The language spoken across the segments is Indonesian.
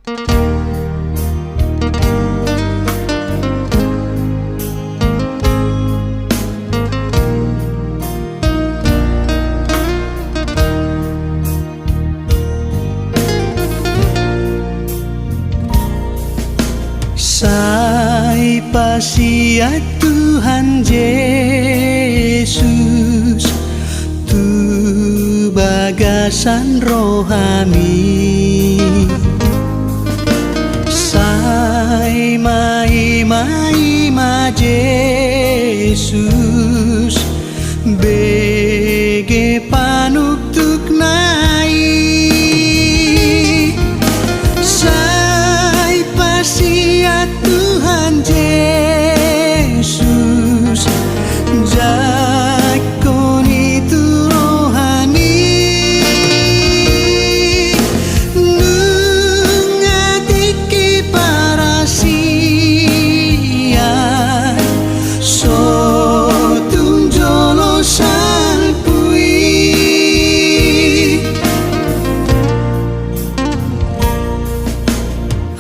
Sai pasiat Tuhan Yesus, tu bagasan rohani. Sai mai Yesus, bege panuktuk nai. Sai pasiat Tuhan Yesus, jakon itu rohani. Nungatiki parasia, sotung jolo salpui.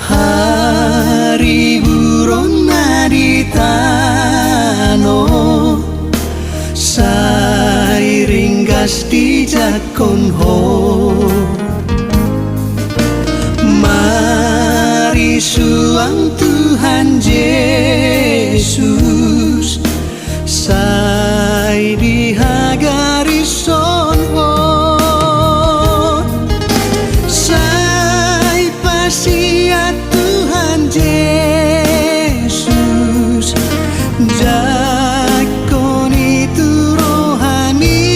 Hari buron naditano, sai ringgas di jakon ho. Mari suang Tuhan Yesus, sai dihagari son ho. Sai pasiat Tuhan Yesus, jakon itu rohani.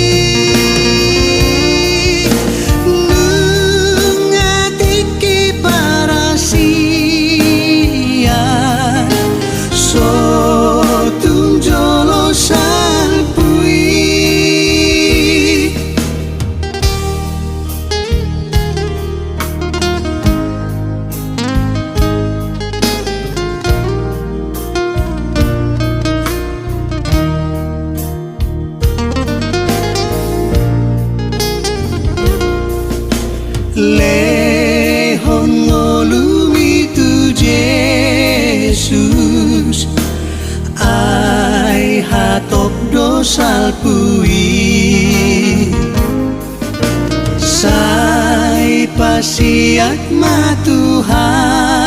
Nungatiki parasia, sotung jolo salpui. Lehon ngolumi tu Yesus, ai hatop dosal pui. Sai pasiat ma Tuhan,